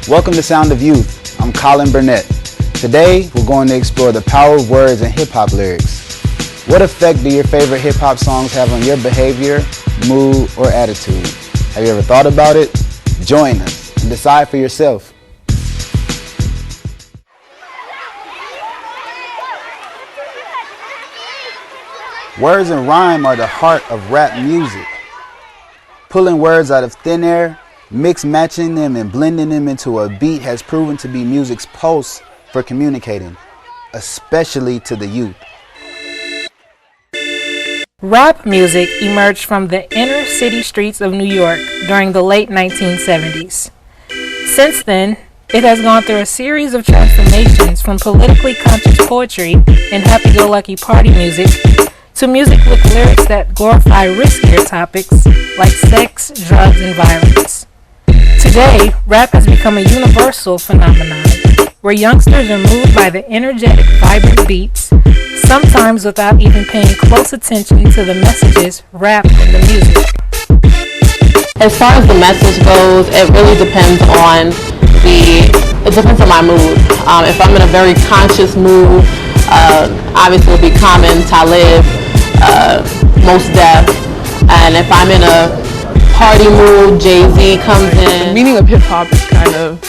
Welcome to Sound of Youth. I'm Colin Burnett. Today, we're going to explore the power of words and hip-hop lyrics. What effect do your favorite hip-hop songs have on your behavior, mood, or attitude? Have you ever thought about it? Join us and decide for yourself. Words and rhyme are the heart of rap music. Pulling words out of thin air, matching them and blending them into a beat has proven to be music's pulse for communicating, especially to the youth. Rap music emerged from the inner city streets of New York during the late 1970s. Since then, it has gone through a series of transformations from politically conscious poetry and happy-go-lucky party music to music with lyrics that glorify riskier topics like sex, drugs, and violence. Today, rap has become a universal phenomenon where youngsters are moved by the energetic, vibrant beats, sometimes without even paying close attention to the messages wrapped in the music. As far as the message goes, it really depends on my mood. If I'm in a very conscious mood, obviously it'll be Common, Talib, Mos Def, and if I'm in a party mood, Jay-Z comes in. The meaning of hip hop is kind of,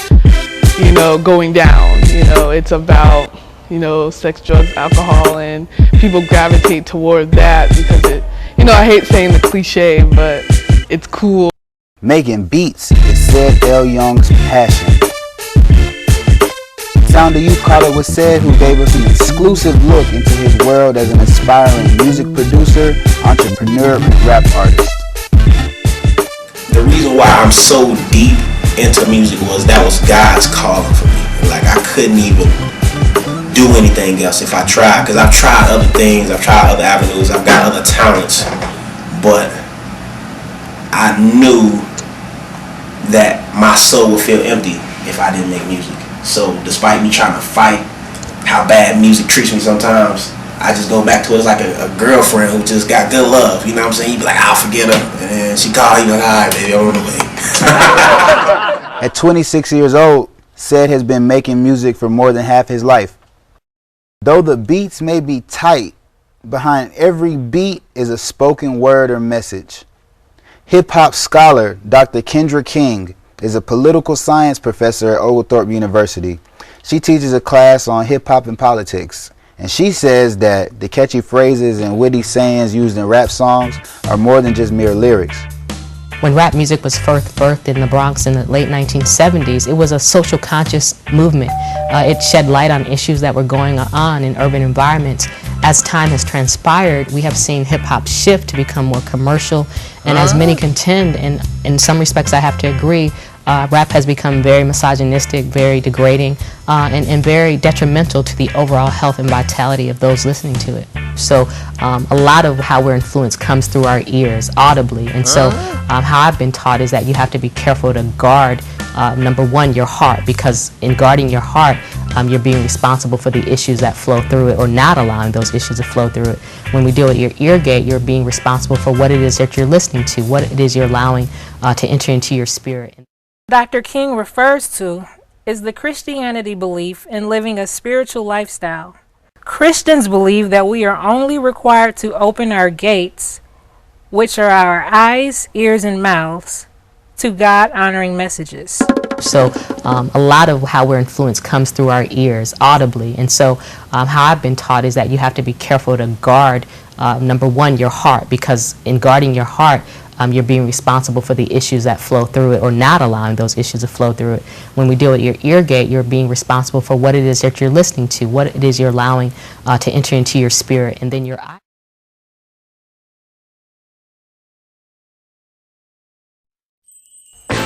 going down. It's about, sex, drugs, alcohol, and people gravitate toward that because I hate saying the cliche, but it's cool. Making beats is Said L. Young's passion. Sound of Youth caller was Said, who gave us an exclusive look into his world as an aspiring music producer, entrepreneur, and rap artist. The reason why I'm so deep into music was that was God's calling for me. Like, I couldn't even do anything else if I tried, because I've tried other things, I've tried other avenues, I've got other talents, but I knew that my soul would feel empty if I didn't make music. So despite me trying to fight how bad music treats me sometimes, I just go back to it as like a girlfriend who just got good love. You know what I'm saying? You be like, I'll forget her. And she called you like, all right, baby, I'm on the way. At 26 years old, Said has been making music for more than half his life. Though the beats may be tight, behind every beat is a spoken word or message. Hip-hop scholar Dr. Kendra King is a political science professor at Oglethorpe University. She teaches a class on hip-hop and politics. And she says that the catchy phrases and witty sayings used in rap songs are more than just mere lyrics. When rap music was first birthed in the Bronx in the late 1970s, it was a social conscious movement. It shed light on issues that were going on in urban environments. As time has transpired, we have seen hip-hop shift to become more commercial, and as many contend, and in some respects I have to agree, rap has become very misogynistic, very degrading, and very detrimental to the overall health and vitality of those listening to it. So a lot of how we're influenced comes through our ears, audibly, and so how I've been taught is that you have to be careful to guard, number one, your heart, because in guarding your heart, you're being responsible for the issues that flow through it or not allowing those issues to flow through it. When we deal with your ear gate, you're being responsible for what it is that you're listening to, what it is you're allowing to enter into your spirit. Dr. King refers to is the Christianity belief in living a spiritual lifestyle. Christians believe that we are only required to open our gates, which are our eyes, ears, and mouths, to God-honoring messages. So a lot of how we're influenced comes through our ears, audibly, and so how I've been taught is that you have to be careful to guard, number one, your heart, because in guarding your heart, you're being responsible for the issues that flow through it or not allowing those issues to flow through it. When we deal with your ear gate, you're being responsible for what it is that you're listening to, what it is you're allowing to enter into your spirit, and then your eye.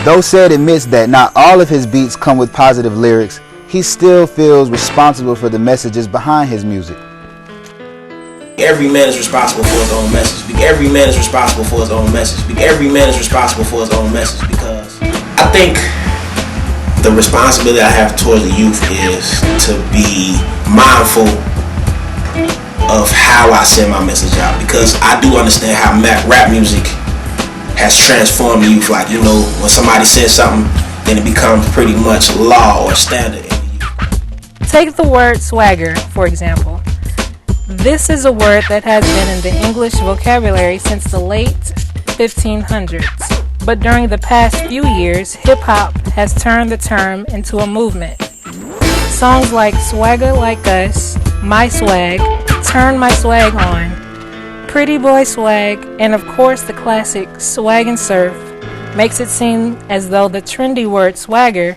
Though Said admits that not all of his beats come with positive lyrics, he still feels responsible for the messages behind his music. Every man is responsible for his own message. Every man is responsible for his own message. Every man is responsible for his own message, because I think the responsibility I have towards the youth is to be mindful of how I send my message out, because I do understand how rap music has transformed the youth. Like, when somebody says something, then it becomes pretty much law or standard in the youth. Take the word swagger, for example. This is a word that has been in the English vocabulary since the late 1500s. But during the past few years, hip-hop has turned the term into a movement. Songs like Swagger Like Us, My Swag, Turn My Swag On, Pretty Boy Swag, and of course the classic Swag and Surf makes it seem as though the trendy word swagger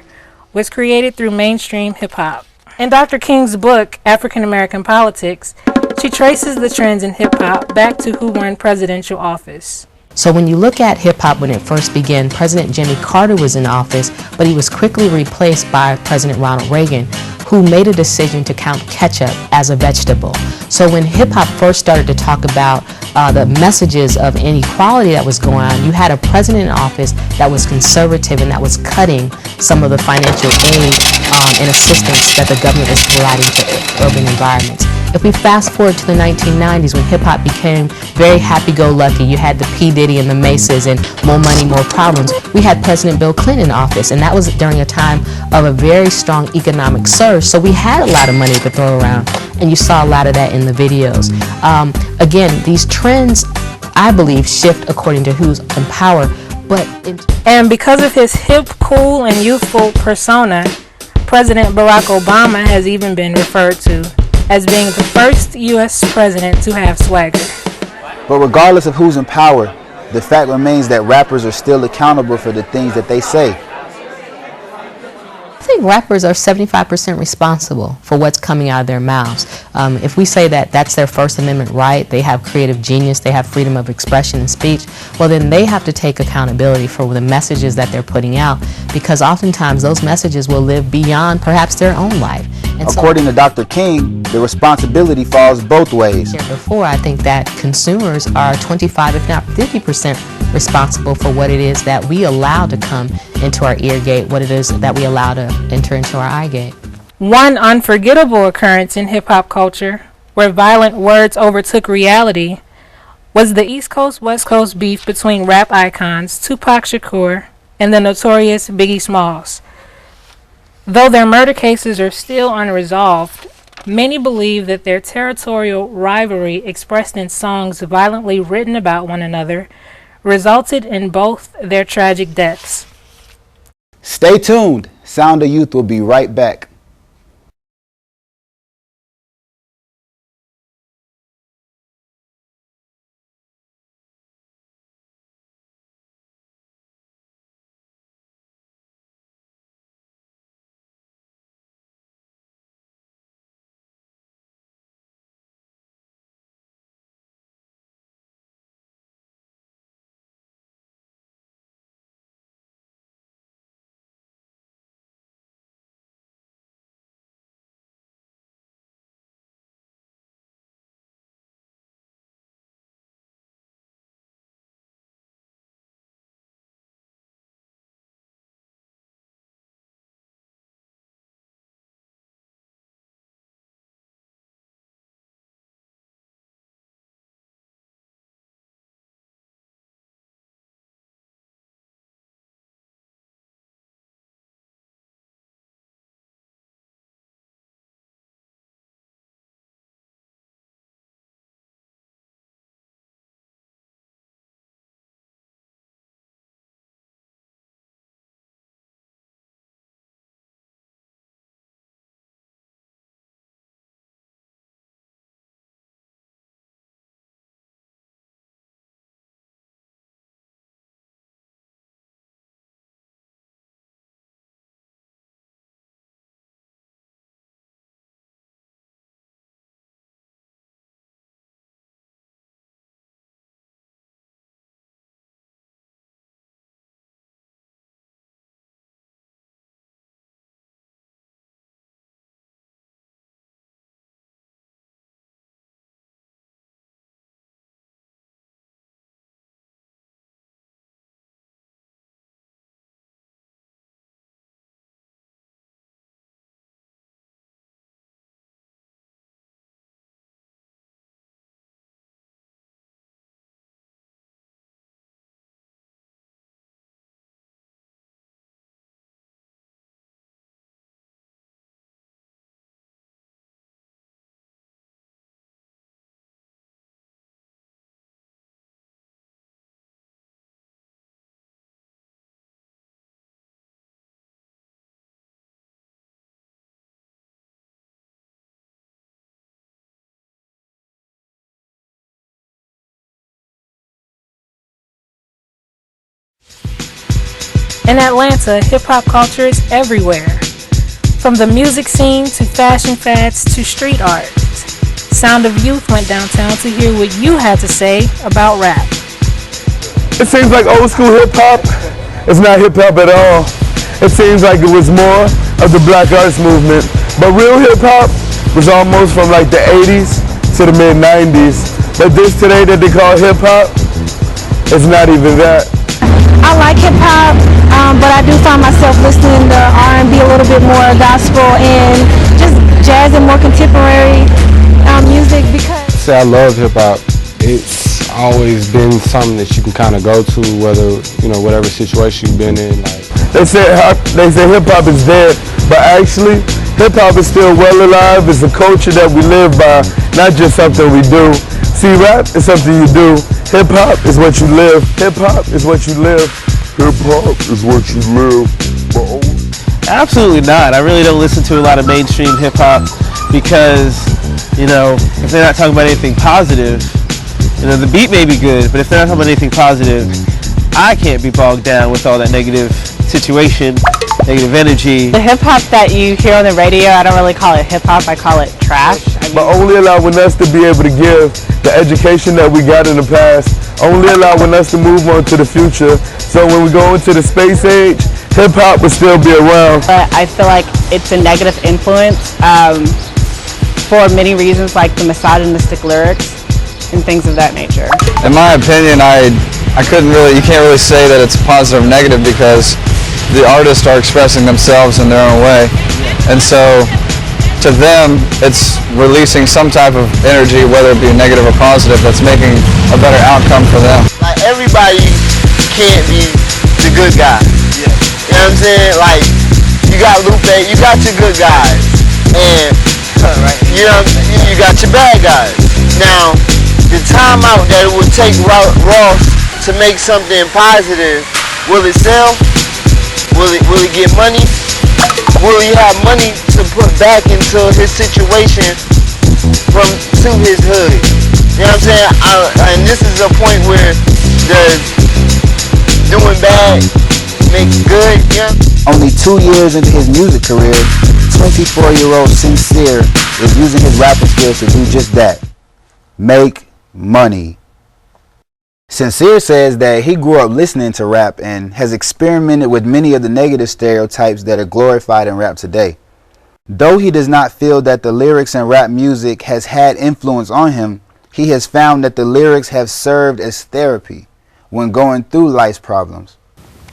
was created through mainstream hip-hop. In Dr. King's book, African American Politics, she traces the trends in hip-hop back to who won presidential office. So when you look at hip-hop when it first began, President Jimmy Carter was in office, but he was quickly replaced by President Ronald Reagan, who made a decision to count ketchup as a vegetable. So when hip-hop first started to talk about the messages of inequality that was going on, you had a president in office that was conservative and that was cutting some of the financial aid and assistance that the government was providing to urban environments. If we fast forward to the 1990s when hip-hop became very happy-go-lucky, you had the P. Diddy and the Maces and more money, more problems. We had President Bill Clinton in office, and that was during a time of a very strong economic surge. So we had a lot of money to throw around, and you saw a lot of that in the videos. Again, these trends, I believe, shift according to who's in power. And because of his hip, cool, and youthful persona, President Barack Obama has even been referred to as being the first U.S. president to have swagger. But regardless of who's in power, the fact remains that rappers are still accountable for the things that they say. I think rappers are 75% responsible for what's coming out of their mouths. If we say that that's their First Amendment right, they have creative genius, they have freedom of expression and speech, well then they have to take accountability for the messages that they're putting out, because oftentimes those messages will live beyond perhaps their own life. And according to Dr. King, the responsibility falls both ways. Before, I think that consumers are 25, if not 50% responsible for what it is that we allow to come into our ear gate, what it is that we allow to enter into our eye gate. One unforgettable occurrence in hip-hop culture where violent words overtook reality was the East Coast-West Coast beef between rap icons Tupac Shakur and the notorious Biggie Smalls. Though their murder cases are still unresolved, many believe that their territorial rivalry expressed in songs violently written about one another resulted in both their tragic deaths. Stay tuned. Sound of Youth will be right back. In Atlanta, hip-hop culture is everywhere. From the music scene to fashion fads to street art. Sound of Youth went downtown to hear what you had to say about rap. It seems like old school hip-hop is not hip-hop at all. It seems like it was more of the black arts movement. But real hip-hop was almost from like the 80s to the mid-90s. But this today that they call hip-hop, it's not even that. I like hip-hop, but I do find myself listening to R&B, a little bit more gospel, and just jazz and more contemporary music because... Say I love hip-hop. It's always been something that you can kind of go to, whether, whatever situation you've been in. Like They say hip-hop is dead, but actually, hip-hop is still well alive. It's a culture that we live by, not just something we do. See, rap is something you do. Hip-hop is what you live. Hip-hop is what you live. Hip-hop is what you live. Absolutely not. I really don't listen to a lot of mainstream hip-hop because, if they're not talking about anything positive, the beat may be good, but if they're not talking about anything positive, I can't be bogged down with all that negative situation, negative energy. The hip-hop that you hear on the radio, I don't really call it hip-hop, I call it trash. But only allowing us to be able to give the education that we got in the past, only allowing us to move on to the future. So when we go into the space age, hip-hop will still be around. But I feel like it's a negative influence for many reasons, like the misogynistic lyrics and things of that nature. In my opinion, you can't really say that it's positive or negative because the artists are expressing themselves in their own way. And so to them, it's releasing some type of energy, whether it be negative or positive, that's making a better outcome for them. Like, everybody can't be the good guy. Yeah. You know what I'm saying? Like, you got Lupe, you got your good guys. And, you got your bad guys. Now, the time out that it would take Ross to make something positive, will it sell? Will it get money? Will he have money to put back into his situation to his hood? You know what I'm saying? And this is a point where the doing bad makes good, yeah? Only 2 years into his music career, 24-year-old Sincere is using his rapping skills to do just that. Make money. Sincere says that he grew up listening to rap and has experimented with many of the negative stereotypes that are glorified in rap today. Though he does not feel that the lyrics in rap music has had influence on him, he has found that the lyrics have served as therapy when going through life's problems.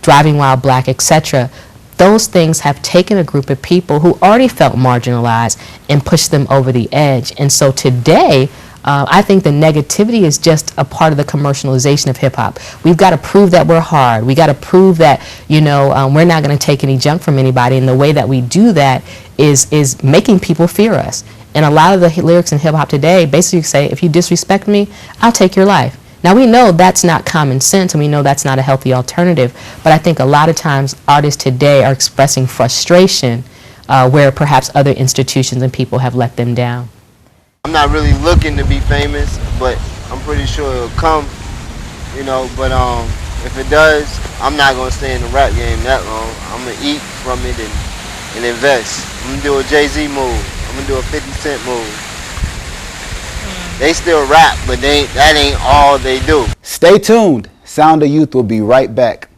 Driving While Black, etc. Those things have taken a group of people who already felt marginalized and pushed them over the edge. And so today, I think the negativity is just a part of the commercialization of hip-hop. We've got to prove that we're hard. We got to prove that, we're not going to take any junk from anybody. And the way that we do that is making people fear us. And a lot of the lyrics in hip-hop today basically say, if you disrespect me, I'll take your life. Now, we know that's not common sense, and we know that's not a healthy alternative. But I think a lot of times artists today are expressing frustration where perhaps other institutions and people have let them down. I'm not really looking to be famous, but I'm pretty sure it'll come, but if it does, I'm not going to stay in the rap game that long. I'm going to eat from it and invest. I'm going to do a Jay-Z move. I'm going to do a 50 Cent move. They still rap, but that ain't all they do. Stay tuned. Sound of Youth will be right back.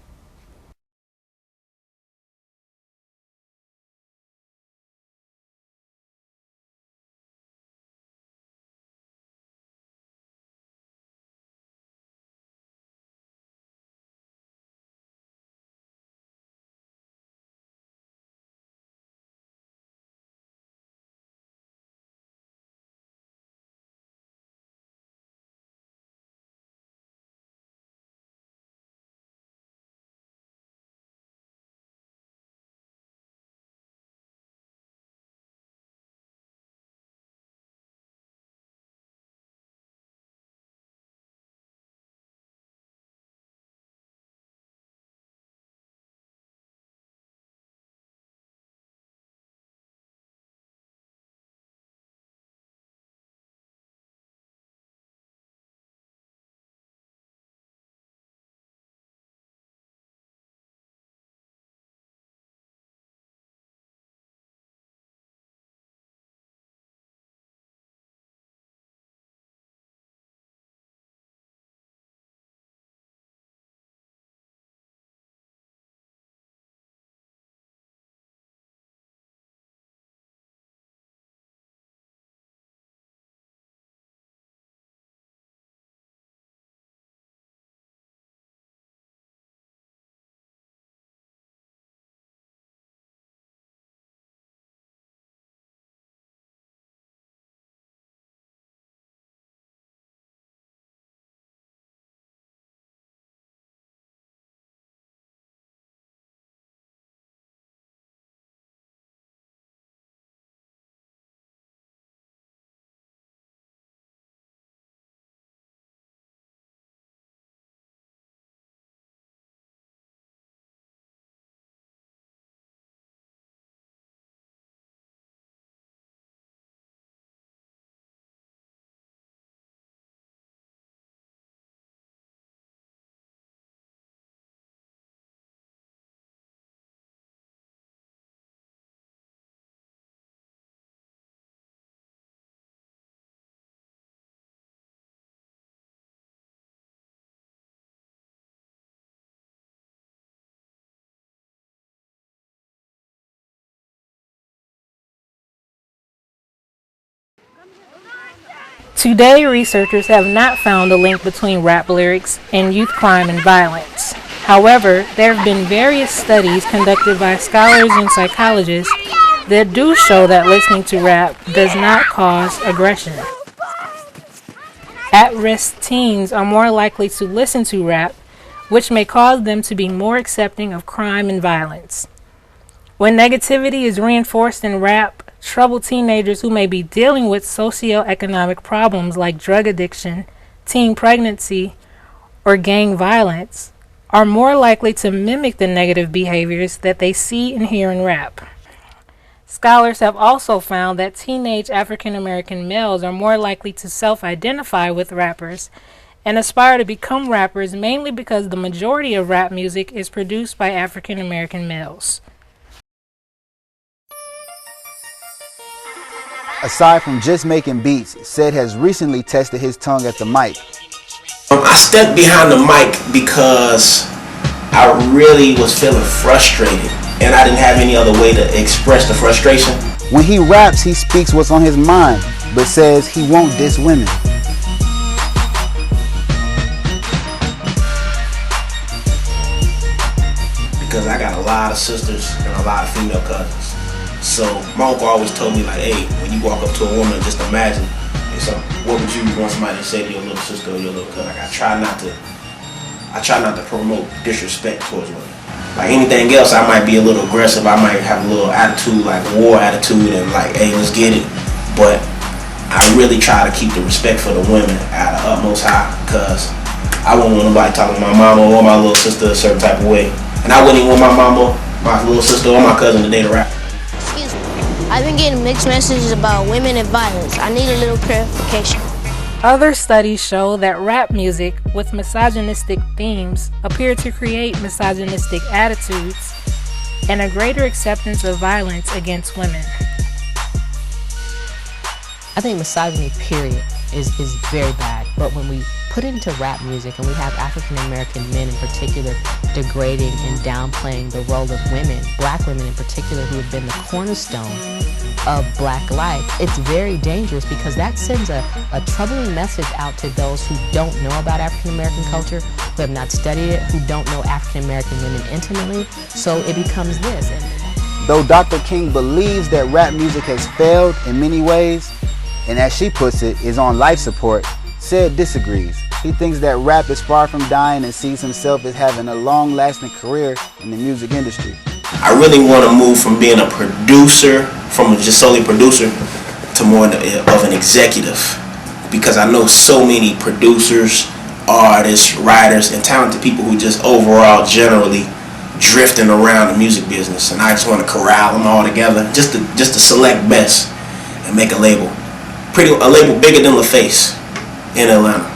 Today, researchers have not found a link between rap lyrics and youth crime and violence. However, there have been various studies conducted by scholars and psychologists that do show that listening to rap does not cause aggression. At-risk teens are more likely to listen to rap, which may cause them to be more accepting of crime and violence. When negativity is reinforced in rap, troubled teenagers who may be dealing with socioeconomic problems like drug addiction, teen pregnancy, or gang violence are more likely to mimic the negative behaviors that they see and hear in rap. Scholars have also found that teenage African American males are more likely to self-identify with rappers and aspire to become rappers mainly because the majority of rap music is produced by African American males. Aside from just making beats, Said has recently tested his tongue at the mic. I stepped behind the mic because I really was feeling frustrated and I didn't have any other way to express the frustration. When he raps, he speaks what's on his mind, but says he won't diss women. Because I got a lot of sisters and a lot of female cousins. So my uncle always told me, like, hey, when you walk up to a woman, just imagine, so what would you want somebody to say to your little sister or your little cousin? Like, I try not to promote disrespect towards women. Like anything else, I might be a little aggressive. I might have a little attitude, like war attitude, and like, hey, let's get it. But I really try to keep the respect for the women at the utmost high, because I wouldn't want nobody talking to my mama or my little sister a certain type of way. And I wouldn't even want my mama, my little sister, or my cousin to date a rapper. Excuse me. I've been getting mixed messages about women and violence. I need a little clarification. Other studies show that rap music with misogynistic themes appear to create misogynistic attitudes and a greater acceptance of violence against women. I think misogyny, period, is very bad. But when we put it into rap music and we have African American men in particular degrading and downplaying the role of women, black women in particular, who have been the cornerstone of black life, it's very dangerous because that sends a troubling message out to those who don't know about African American culture, who have not studied it, who don't know African American women intimately. So it becomes this. Though Dr. King believes that rap music has failed in many ways, and as she puts it, is on life support, Said disagrees. He thinks that rap is far from dying and sees himself as having a long-lasting career in the music industry. I really want to move from being a producer, from just solely producer, to more of an executive, because I know so many producers, artists, writers, and talented people who just overall generally drifting around the music business, and I just want to corral them all together, just to select best and make a label, a label bigger than LaFace in Atlanta.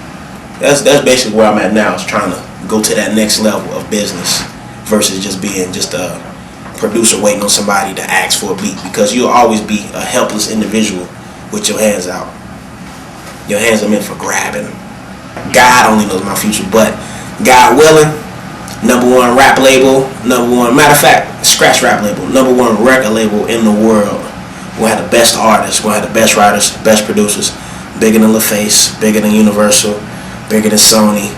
That's basically where I'm at now, is trying to go to that next level of business versus just being just a producer waiting on somebody to ask for a beat, because you'll always be a helpless individual with your hands out. Your hands are meant for grabbing. God only knows my future, but God willing, #1 rap label, matter of fact, scratch rap label, #1 record label in the world. We'll have the best artists, we'll have the best writers, best producers, bigger than LaFace, bigger than Universal, bigger than Sony.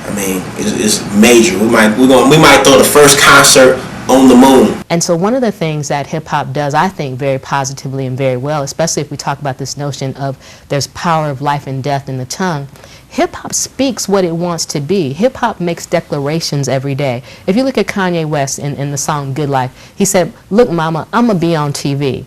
I mean, it's major. We might throw the first concert on the moon. And so one of the things that hip-hop does, I think, very positively and very well, especially if we talk about this notion of there's power of life and death in the tongue, hip-hop speaks what it wants to be. Hip-hop makes declarations every day. If you look at Kanye West in the song Good Life, he said, look, mama, I'm going to be on TV.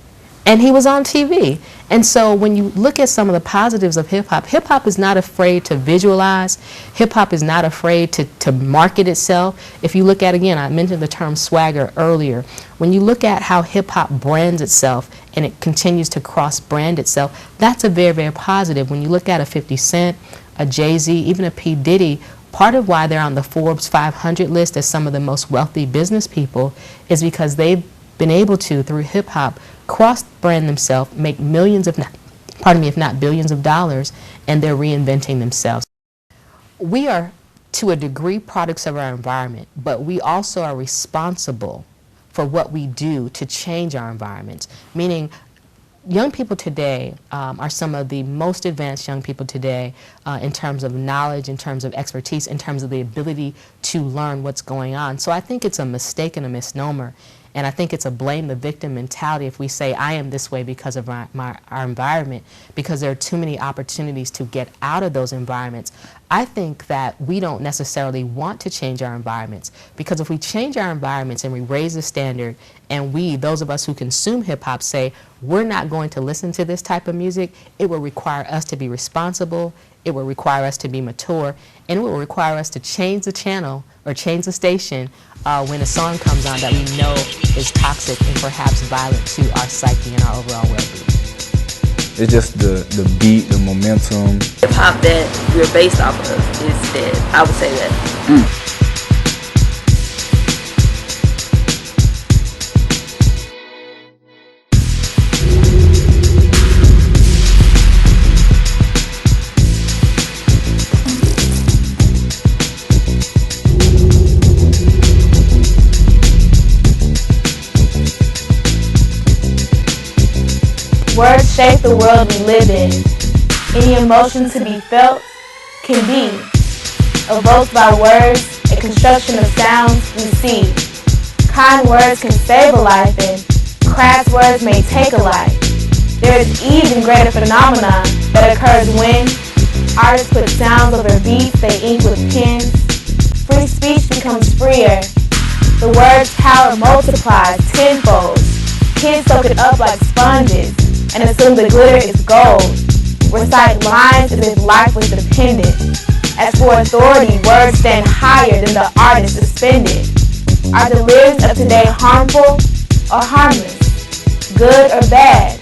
And he was on TV. And so when you look at some of the positives of hip-hop, hip-hop is not afraid to visualize. Hip-hop is not afraid to market itself. If you look at, again, I mentioned the term swagger earlier. When you look at how hip-hop brands itself and it continues to cross-brand itself, that's a very, very positive. When you look at a 50 Cent, a Jay-Z, even a P. Diddy, part of why they're on the Forbes 500 list as some of the most wealthy business people is because they've been able to, through hip-hop, cross-brand themselves, make millions of, if not billions of dollars, and they're reinventing themselves. We are, to a degree, products of our environment, but we also are responsible for what we do to change our environment, meaning young people today are some of the most advanced young people today in terms of knowledge, in terms of expertise, in terms of the ability to learn what's going on. So I think it's a mistake and a misnomer. And I think it's a blame the victim mentality if we say, I am this way because of our environment, because there are too many opportunities to get out of those environments. I think that we don't necessarily want to change our environments, because if we change our environments and we raise the standard, and we, those of us who consume hip-hop, say, we're not going to listen to this type of music, it will require us to be responsible, it will require us to be mature, and it will require us to change the channel or change the station when a song comes on that we know is toxic and perhaps violent to our psyche and our overall well-being. It's just the beat, the momentum. Hip-hop that we're based off of is dead. I would say that. Words shape the world we live in. Any emotion to be felt can be evoked by words, a construction of sounds we see. Kind words can save a life and crass words may take a life. There is even greater phenomenon that occurs when artists put sounds over beats they ink with pens. Free speech becomes freer. The word's power multiplies tenfold. Kids soak it up like sponges and assume the glitter is gold. Recite lines as if life was dependent. As for authority, words stand higher than the artist suspended. Are the lyrics of today harmful or harmless? Good or bad?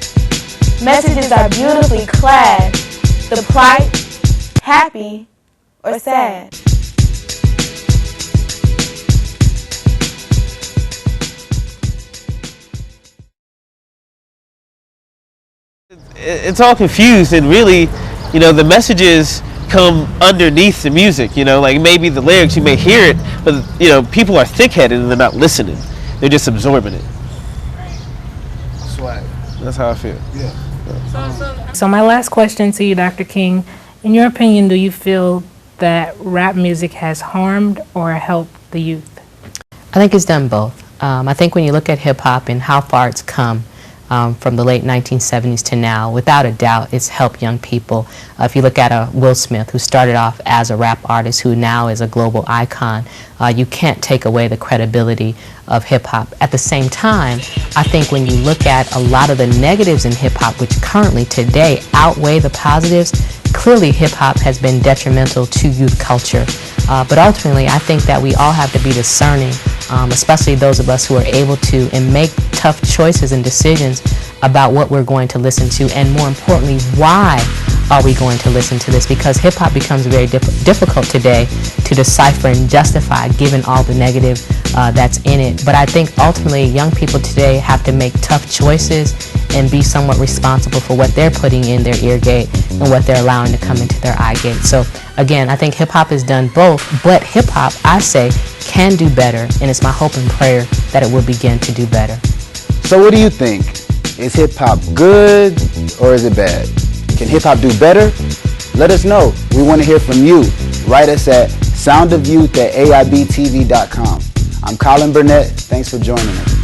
Messages are beautifully clad. The plight, happy or sad? It's all confused, and really, you know, the messages come underneath the music. You know, like maybe the lyrics, you may hear it, but you know, people are thick-headed and they're not listening. They're just absorbing it. Swag. That's how I feel. Yeah. So my last question to you, Dr. King, in your opinion, do you feel that rap music has harmed or helped the youth? I think it's done both. I think when you look at hip-hop and how far it's come, from the late 1970s to now, without a doubt, it's helped young people. If you look at Will Smith, who started off as a rap artist, who now is a global icon, you can't take away the credibility of hip-hop. At the same time, I think when you look at a lot of the negatives in hip-hop, which currently today outweigh the positives, clearly hip-hop has been detrimental to youth culture. But ultimately, I think that we all have to be discerning, especially those of us who are able to and make tough choices and decisions about what we're going to listen to, and more importantly, why are we going to listen to this? Because hip-hop becomes very difficult today to decipher and justify given all the negative that's in it. But I think ultimately young people today have to make tough choices and be somewhat responsible for what they're putting in their ear gate and what they're allowing to come into their eye gate. So again, I think hip-hop has done both, but hip-hop, I say, can do better, and it's my hope and prayer that it will begin to do better. So what do you think? Is hip-hop good or is it bad? Can hip-hop do better? Let us know. We want to hear from you. Write us at soundofyouth@aibtv.com. I'm Colin Burnett. Thanks for joining us.